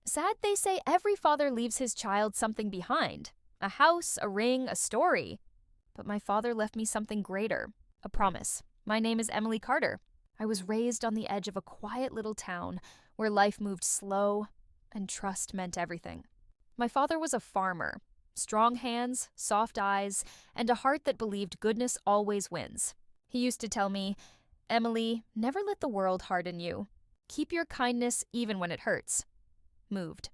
Sad, they say every father leaves his child something behind. A house, a ring, a story. But my father left me something greater. A promise. My name is Emily Carter. I was raised on the edge of a quiet little town where life moved slow and trust meant everything. My father was a farmer. Strong hands, soft eyes, and a heart that believed goodness always wins. He used to tell me, "Emily, never let the world harden you. Keep your kindness even when it hurts." Moved.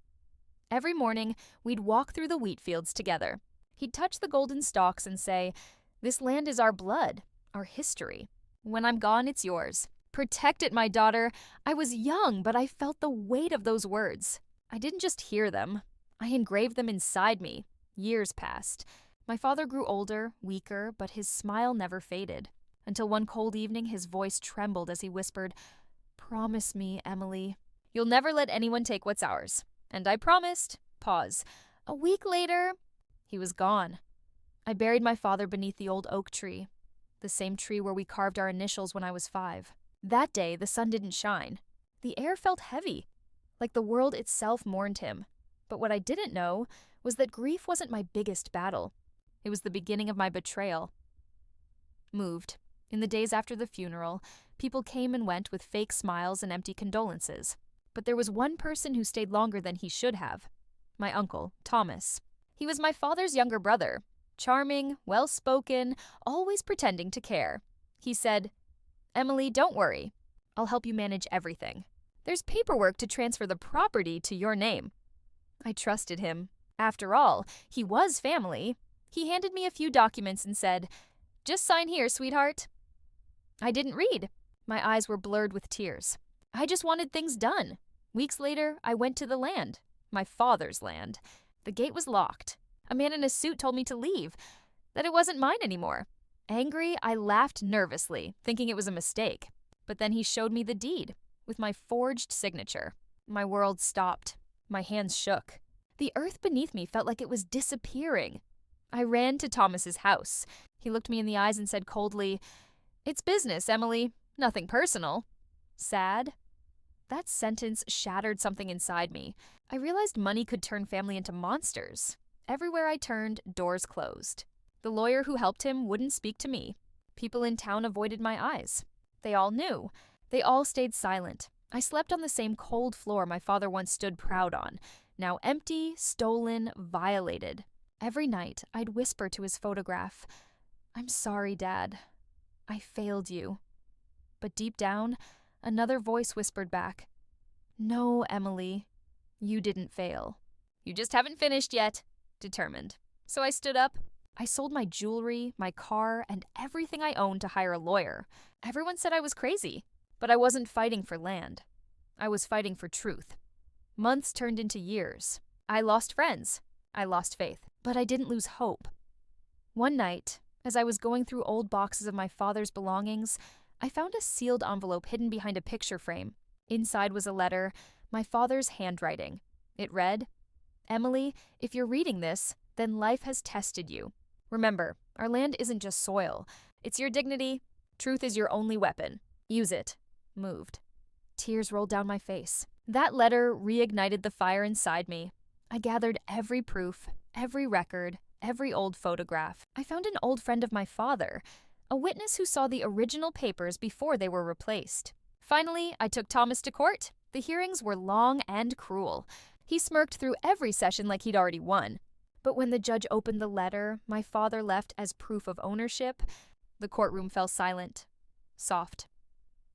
Every morning, we'd walk through the wheat fields together. He'd touch the golden stalks and say, "This land is our blood, our history. When I'm gone, it's yours. Protect it, my daughter." I was young, but I felt the weight of those words. I didn't just hear them. I engraved them inside me. Years passed. My father grew older, weaker, but his smile never faded. Until one cold evening, his voice trembled as he whispered, "Promise me, Emily. You'll never let anyone take what's ours." And I promised. Pause. A week later, he was gone. I buried my father beneath the old oak tree, the same tree where we carved our initials when I was 5. That day, the sun didn't shine. The air felt heavy, like the world itself mourned him. But what I didn't know was that grief wasn't my biggest battle. It was the beginning of my betrayal. Moved. In the days after the funeral, people came and went with fake smiles and empty condolences. But there was one person who stayed longer than he should have. My uncle, Thomas. He was my father's younger brother. Charming, well-spoken, always pretending to care. He said, "Emily, don't worry. I'll help you manage everything. There's paperwork to transfer the property to your name." I trusted him. After all, he was family. He handed me a few documents and said, "Just sign here, sweetheart." I didn't read. My eyes were blurred with tears. I just wanted things done. Weeks later, I went to the land. My father's land. The gate was locked. A man in a suit told me to leave, that it wasn't mine anymore. Angry, I laughed nervously, thinking it was a mistake. But then he showed me the deed, with my forged signature. My world stopped. My hands shook. The earth beneath me felt like it was disappearing. I ran to Thomas's house. He looked me in the eyes and said coldly, "It's business, Emily. Nothing personal." Sad? That sentence shattered something inside me. I realized money could turn family into monsters. Everywhere I turned, doors closed. The lawyer who helped him wouldn't speak to me. People in town avoided my eyes. They all knew. They all stayed silent. I slept on the same cold floor my father once stood proud on, now empty, stolen, violated. Every night, I'd whisper to his photograph, "I'm sorry, Dad. I failed you." But deep down, another voice whispered back, "No, Emily, you didn't fail. You just haven't finished yet." Determined. So I stood up. I sold my jewelry, my car, and everything I owned to hire a lawyer. Everyone said I was crazy, but I wasn't fighting for land. I was fighting for truth. Months turned into years. I lost friends. I lost faith. But I didn't lose hope. One night, as I was going through old boxes of my father's belongings, I found a sealed envelope hidden behind a picture frame. Inside was a letter, my father's handwriting. It read, "Emily, if you're reading this, then life has tested you. Remember, our land isn't just soil. It's your dignity. Truth is your only weapon. Use it." Moved. Tears rolled down my face. That letter reignited the fire inside me. I gathered every proof, every record, every old photograph. I found an old friend of my father, a witness who saw the original papers before they were replaced. Finally, I took Thomas to court. The hearings were long and cruel. He smirked through every session like he'd already won. But when the judge opened the letter my father left as proof of ownership, the courtroom fell silent, soft.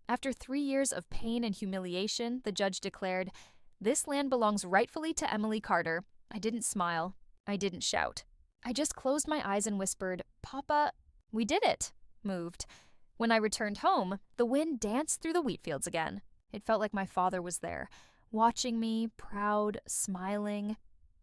After 3 years of pain and humiliation, the judge declared, "This land belongs rightfully to Emily Carter." I didn't smile. I didn't shout. I just closed my eyes and whispered, "Papa, we did it." Moved. When I returned home, the wind danced through the wheat fields again. It felt like my father was there, watching me, proud, smiling.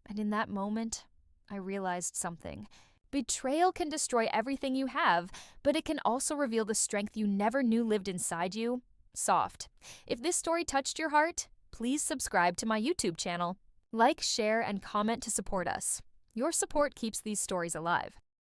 And in that moment, I realized something. Betrayal can destroy everything you have, but it can also reveal the strength you never knew lived inside you. Soft. If this story touched your heart, please subscribe to my YouTube channel. Like, share, and comment to support us. Your support keeps these stories alive.